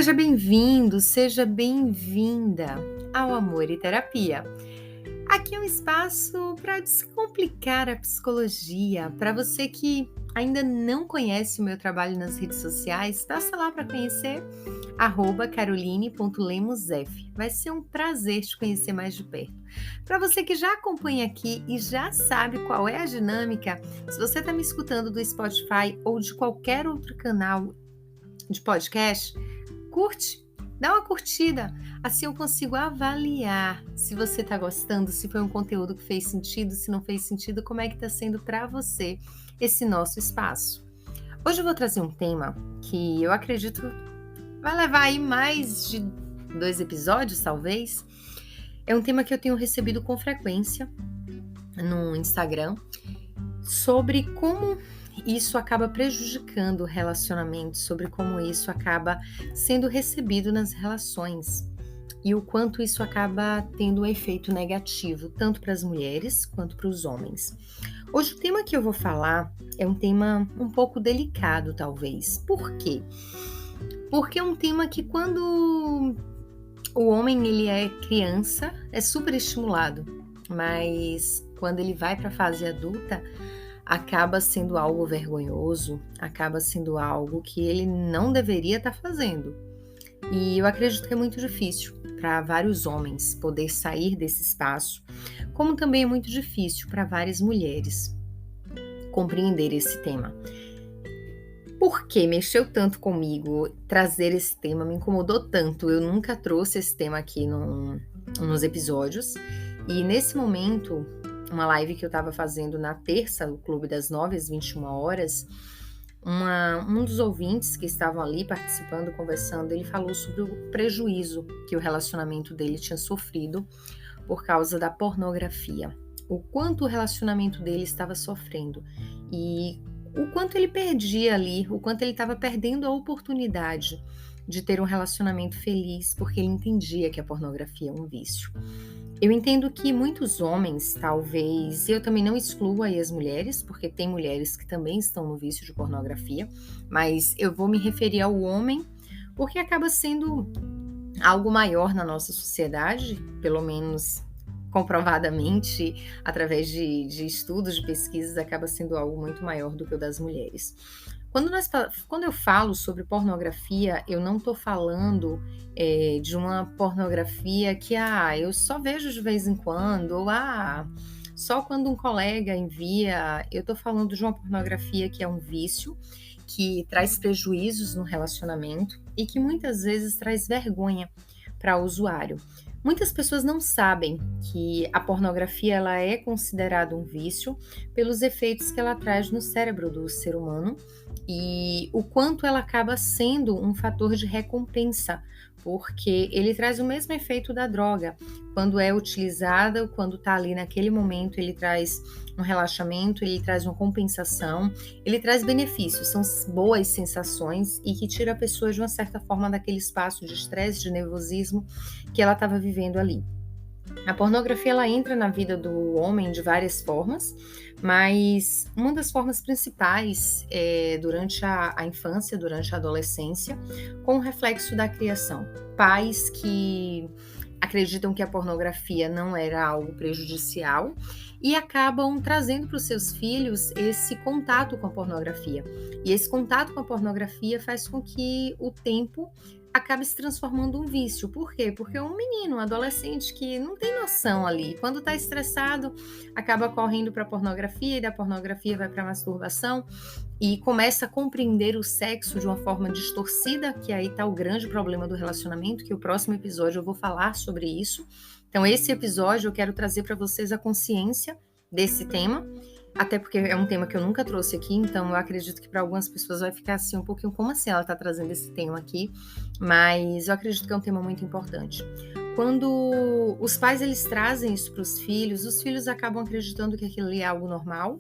Seja bem-vindo, seja bem-vinda ao Amor e Terapia. Aqui é um espaço para descomplicar a psicologia. Para você que ainda não conhece o meu trabalho nas redes sociais, passa lá para conhecer @caroline.lemosf. Vai ser um prazer te conhecer mais de perto. Para você que já acompanha aqui e já sabe qual é a dinâmica, se você está me escutando do Spotify ou de qualquer outro canal de podcast, curte, dá uma curtida, assim eu consigo avaliar se você está gostando, se foi um conteúdo que fez sentido, se não fez sentido, como é que está sendo para você esse nosso espaço. Hoje eu vou trazer um tema que eu acredito vai levar aí mais de 2 episódios, talvez. É um tema que eu tenho recebido com frequência no Instagram, sobre como isso acaba prejudicando o relacionamento, sobre como isso acaba sendo recebido nas relações e o quanto isso acaba tendo um efeito negativo, tanto para as mulheres quanto para os homens. Hoje o tema que eu vou falar é um tema um pouco delicado, talvez. Por quê? Porque é um tema que quando o homem ele é criança, é super estimulado, mas quando ele vai para a fase adulta, acaba sendo algo vergonhoso, acaba sendo algo que ele não deveria estar fazendo. E eu acredito que é muito difícil para vários homens poder sair desse espaço, como também é muito difícil para várias mulheres compreender esse tema. Por que mexeu tanto comigo trazer esse tema? Me incomodou tanto, eu nunca trouxe esse tema aqui nos episódios. E nesse momento, uma live que eu estava fazendo na terça, o Clube das 9 às 21 horas, um dos ouvintes que estavam ali participando, conversando, ele falou sobre o prejuízo que o relacionamento dele tinha sofrido por causa da pornografia. O quanto o relacionamento dele estava sofrendo e o quanto ele perdia ali, o quanto ele estava perdendo a oportunidade de ter um relacionamento feliz, porque ele entendia que a pornografia é um vício. Eu entendo que muitos homens, talvez, eu também não excluo aí as mulheres, porque tem mulheres que também estão no vício de pornografia, mas eu vou me referir ao homem, porque acaba sendo algo maior na nossa sociedade, pelo menos comprovadamente, através de estudos, de pesquisas, acaba sendo algo muito maior do que o das mulheres. Quando eu falo sobre pornografia, eu não estou falando de uma pornografia que eu só vejo de vez em quando, ou só quando um colega envia. Eu estou falando de uma pornografia que é um vício, que traz prejuízos no relacionamento e que muitas vezes traz vergonha para o usuário. Muitas pessoas não sabem que a pornografia ela é considerada um vício pelos efeitos que ela traz no cérebro do ser humano e o quanto ela acaba sendo um fator de recompensa, porque ele traz o mesmo efeito da droga. Quando é utilizada, quando está ali naquele momento, ele traz um relaxamento, ele traz uma compensação, ele traz benefícios, são boas sensações e que tira a pessoa de uma certa forma daquele espaço de estresse, de nervosismo que ela estava vivendo ali. A pornografia ela entra na vida do homem de várias formas, mas uma das formas principais é durante a infância, durante a adolescência, com o reflexo da criação. Pais que acreditam que a pornografia não era algo prejudicial e acabam trazendo para os seus filhos esse contato com a pornografia. E esse contato com a pornografia faz com que o tempo acabe se transformando um vício. Por quê? Porque um menino, um adolescente que não tem noção ali, quando está estressado, acaba correndo para a pornografia e da pornografia vai para a masturbação e começa a compreender o sexo de uma forma distorcida, que aí está o grande problema do relacionamento, que o próximo episódio eu vou falar sobre isso. Então esse episódio eu quero trazer para vocês a consciência desse tema, até porque é um tema que eu nunca trouxe aqui, então eu acredito que para algumas pessoas vai ficar assim um pouquinho como assim ela está trazendo esse tema aqui, mas eu acredito que é um tema muito importante. Quando os pais eles trazem isso para os filhos acabam acreditando que aquilo ali é algo normal.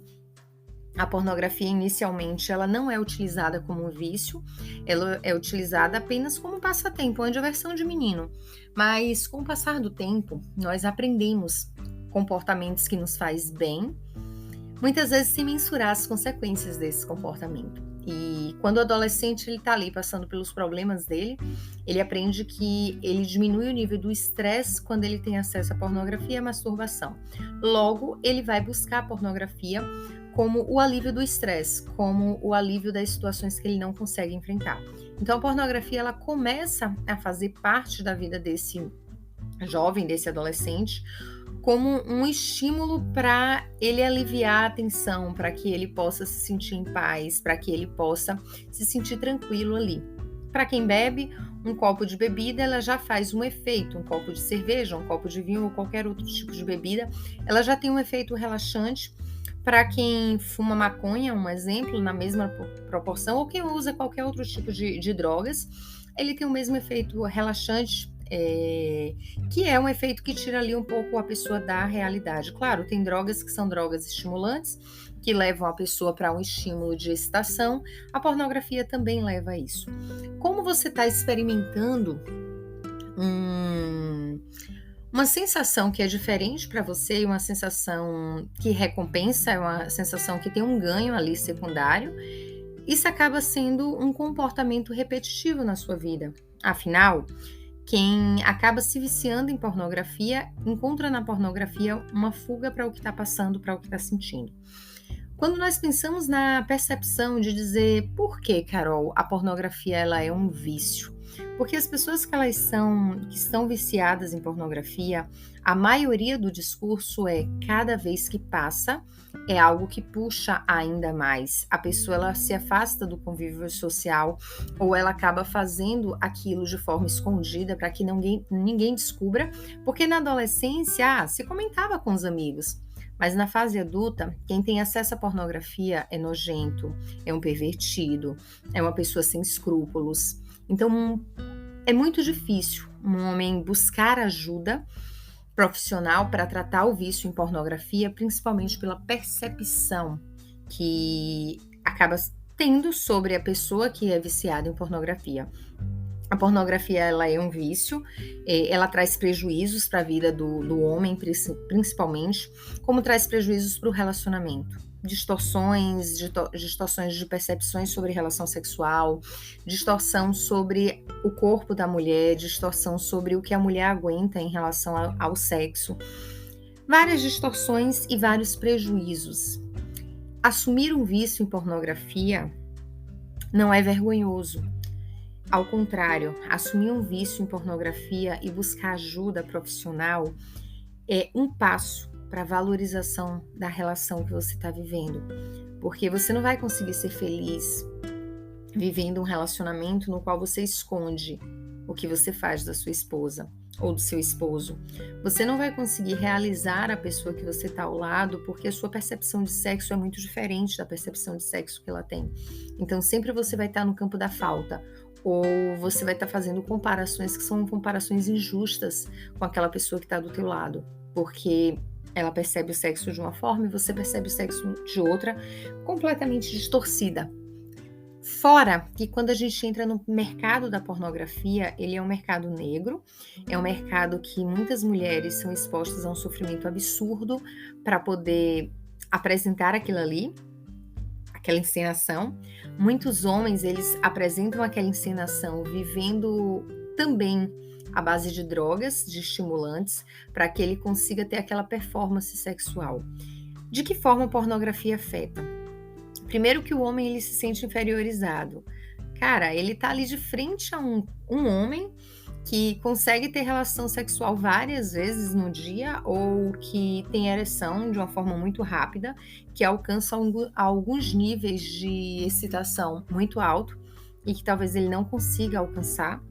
A pornografia inicialmente ela não é utilizada como um vício, ela é utilizada apenas como um passatempo, uma diversão de menino. Mas com o passar do tempo, nós aprendemos comportamentos que nos faz bem, muitas vezes sem mensurar as consequências desse comportamento. E quando o adolescente ele tá ali passando pelos problemas dele, ele aprende que ele diminui o nível do estresse quando ele tem acesso à pornografia e à masturbação. Logo, ele vai buscar a pornografia como o alívio do estresse, como o alívio das situações que ele não consegue enfrentar. Então, a pornografia ela começa a fazer parte da vida desse jovem, desse adolescente, como um estímulo para ele aliviar a tensão, para que ele possa se sentir em paz, para que ele possa se sentir tranquilo ali. Para quem bebe, um copo de bebida ela já faz um efeito, um copo de cerveja, um copo de vinho ou qualquer outro tipo de bebida, ela já tem um efeito relaxante. Para quem fuma maconha, um exemplo, na mesma proporção, ou quem usa qualquer outro tipo de drogas, ele tem o mesmo efeito relaxante, que é um efeito que tira ali um pouco a pessoa da realidade. Claro, tem drogas que são drogas estimulantes, que levam a pessoa para um estímulo de excitação. A pornografia também leva a isso. Como você está experimentando uma sensação que é diferente para você, uma sensação que recompensa, é uma sensação que tem um ganho ali secundário, isso acaba sendo um comportamento repetitivo na sua vida. Afinal, quem acaba se viciando em pornografia, encontra na pornografia uma fuga para o que está passando, para o que está sentindo. Quando nós pensamos na percepção de dizer por que, Carol, a pornografia ela é um vício? Porque as pessoas que estão viciadas em pornografia, a maioria do discurso é cada vez que passa, é algo que puxa ainda mais. A pessoa ela se afasta do convívio social ou ela acaba fazendo aquilo de forma escondida para que ninguém descubra, porque na adolescência se comentava com os amigos. Mas na fase adulta, quem tem acesso à pornografia é nojento, é um pervertido, é uma pessoa sem escrúpulos. Então, é muito difícil um homem buscar ajuda profissional para tratar o vício em pornografia, principalmente pela percepção que acaba tendo sobre a pessoa que é viciada em pornografia. A pornografia ela é um vício, ela traz prejuízos para a vida do homem, principalmente, como traz prejuízos para o relacionamento. Distorções de percepções sobre relação sexual, distorção sobre o corpo da mulher, distorção sobre o que a mulher aguenta em relação ao sexo. Várias distorções e vários prejuízos. Assumir um vício em pornografia não é vergonhoso. Ao contrário, assumir um vício em pornografia e buscar ajuda profissional é um passo para a valorização da relação que você está vivendo. Porque você não vai conseguir ser feliz vivendo um relacionamento no qual você esconde o que você faz da sua esposa ou do seu esposo. Você não vai conseguir realizar a pessoa que você está ao lado porque a sua percepção de sexo é muito diferente da percepção de sexo que ela tem. Então sempre você vai estar no campo da falta. Ou você vai estar fazendo comparações que são comparações injustas com aquela pessoa que está do teu lado, porque ela percebe o sexo de uma forma e você percebe o sexo de outra, completamente distorcida. Fora que quando a gente entra no mercado da pornografia, ele é um mercado negro, é um mercado que muitas mulheres são expostas a um sofrimento absurdo para poder apresentar aquilo ali, aquela encenação. Muitos homens, eles apresentam aquela encenação vivendo também à base de drogas, de estimulantes, para que ele consiga ter aquela performance sexual. De que forma a pornografia afeta? Primeiro que o homem ele se sente inferiorizado. Cara, ele tá ali de frente a um homem que consegue ter relação sexual várias vezes no dia ou que tem ereção de uma forma muito rápida, que alcança alguns níveis de excitação muito alto e que talvez ele não consiga alcançar.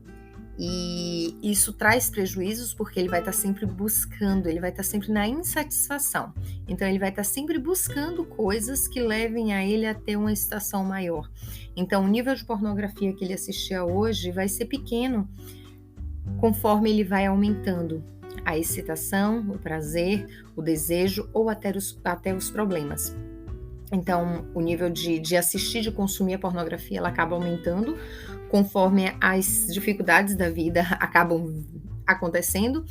E isso traz prejuízos porque ele vai estar sempre buscando, ele vai estar sempre na insatisfação. Então ele vai estar sempre buscando coisas que levem a ele a ter uma excitação maior. Então o nível de pornografia que ele assistia hoje vai ser pequeno conforme ele vai aumentando a excitação, o prazer, o desejo ou até os problemas. Então, o nível de assistir, de consumir a pornografia, ela acaba aumentando conforme as dificuldades da vida acabam acontecendo.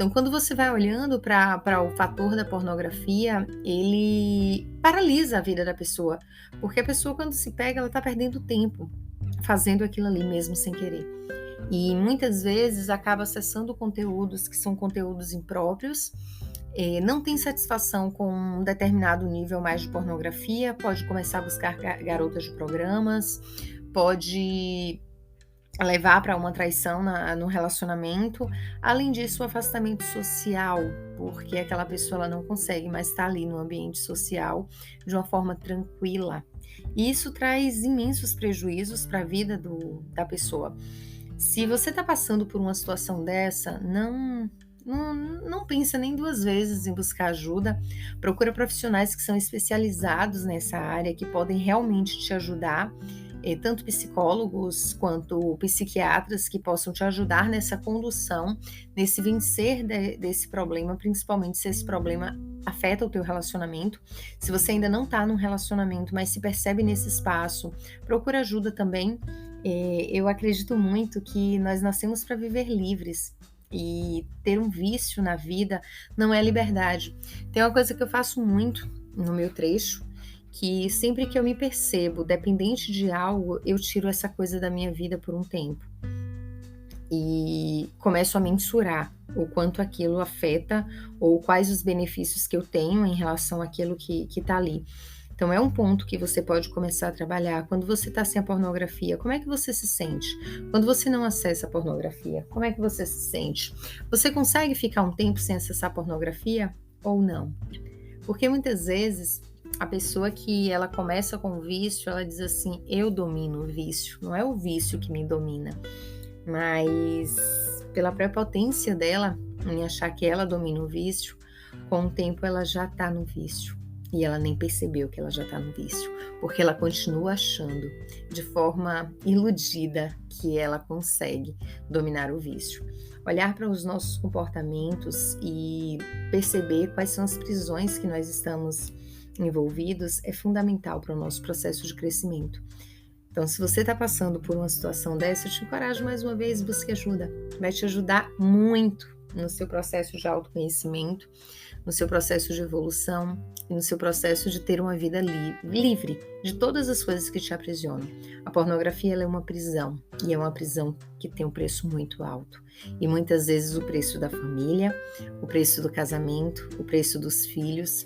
Então, quando você vai olhando para o fator da pornografia, ele paralisa a vida da pessoa, porque a pessoa, quando se pega, ela está perdendo tempo fazendo aquilo ali mesmo sem querer. E muitas vezes acaba acessando conteúdos que são conteúdos impróprios, não tem satisfação com um determinado nível mais de pornografia, pode começar a buscar garotas de programas, pode levar para uma traição no relacionamento. Além disso, o afastamento social, porque aquela pessoa ela não consegue mais estar ali no ambiente social de uma forma tranquila. E isso traz imensos prejuízos para a vida da pessoa. Se você está passando por uma situação dessa, não pensa nem duas vezes em buscar ajuda. Procura profissionais que são especializados nessa área, que podem realmente te ajudar, tanto psicólogos quanto psiquiatras que possam te ajudar nessa condução, nesse vencer desse problema, principalmente se esse problema afeta o teu relacionamento. Se você ainda não está num relacionamento, mas se percebe nesse espaço, procura ajuda também. Eu acredito muito que nós nascemos para viver livres, e ter um vício na vida não é liberdade. Tem uma coisa que eu faço muito no meu trecho, que sempre que eu me percebo dependente de algo, eu tiro essa coisa da minha vida por um tempo e começo a mensurar o quanto aquilo afeta ou quais os benefícios que eu tenho em relação àquilo que está ali. Então é um ponto que você pode começar a trabalhar. Quando você está sem a pornografia, como é que você se sente? Quando você não acessa a pornografia, como é que você se sente? Você consegue ficar um tempo sem acessar a pornografia ou não? Porque muitas vezes a pessoa que ela começa com o vício, ela diz assim, eu domino o vício. Não é o vício que me domina, mas pela prepotência dela em achar que ela domina o vício, com o tempo ela já está no vício. E ela nem percebeu que ela já está no vício, porque ela continua achando, de forma iludida, que ela consegue dominar o vício. Olhar para os nossos comportamentos e perceber quais são as prisões que nós estamos envolvidos é fundamental para o nosso processo de crescimento. Então, se você está passando por uma situação dessa, eu te encorajo mais uma vez, busque ajuda. Vai te ajudar muito no seu processo de autoconhecimento, no seu processo de evolução e no seu processo de ter uma vida livre de todas as coisas que te aprisionam. A pornografia ela é uma prisão, e é uma prisão que tem um preço muito alto. E muitas vezes o preço da família, o preço do casamento, o preço dos filhos.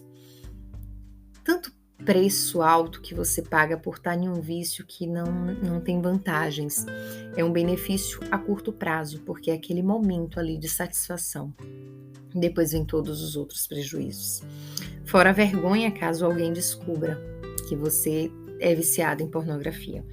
Tanto preço alto que você paga por estar em um vício que não tem vantagens. É um benefício a curto prazo, porque é aquele momento ali de satisfação. Depois vem todos os outros prejuízos. Fora a vergonha caso alguém descubra que você é viciado em pornografia.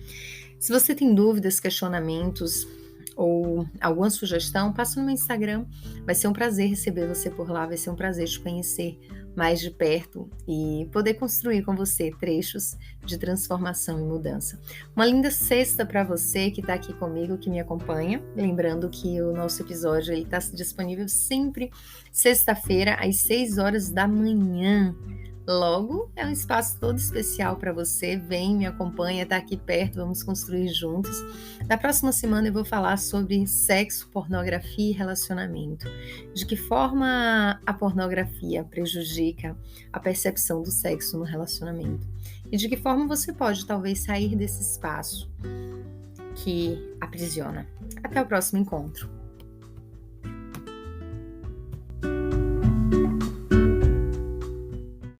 Se você tem dúvidas, questionamentos ou alguma sugestão, passa no meu Instagram. Vai ser um prazer receber você por lá, vai ser um prazer te conhecer mais de perto e poder construir com você trechos de transformação e mudança. Uma linda sexta para você que está aqui comigo, que me acompanha. Lembrando que o nosso episódio está disponível sempre sexta-feira às 6 horas da manhã. Logo, é um espaço todo especial para você. Vem, me acompanha, tá aqui perto, vamos construir juntos. Na próxima semana eu vou falar sobre sexo, pornografia e relacionamento. De que forma a pornografia prejudica a percepção do sexo no relacionamento. E de que forma você pode talvez sair desse espaço que aprisiona. Até o próximo encontro.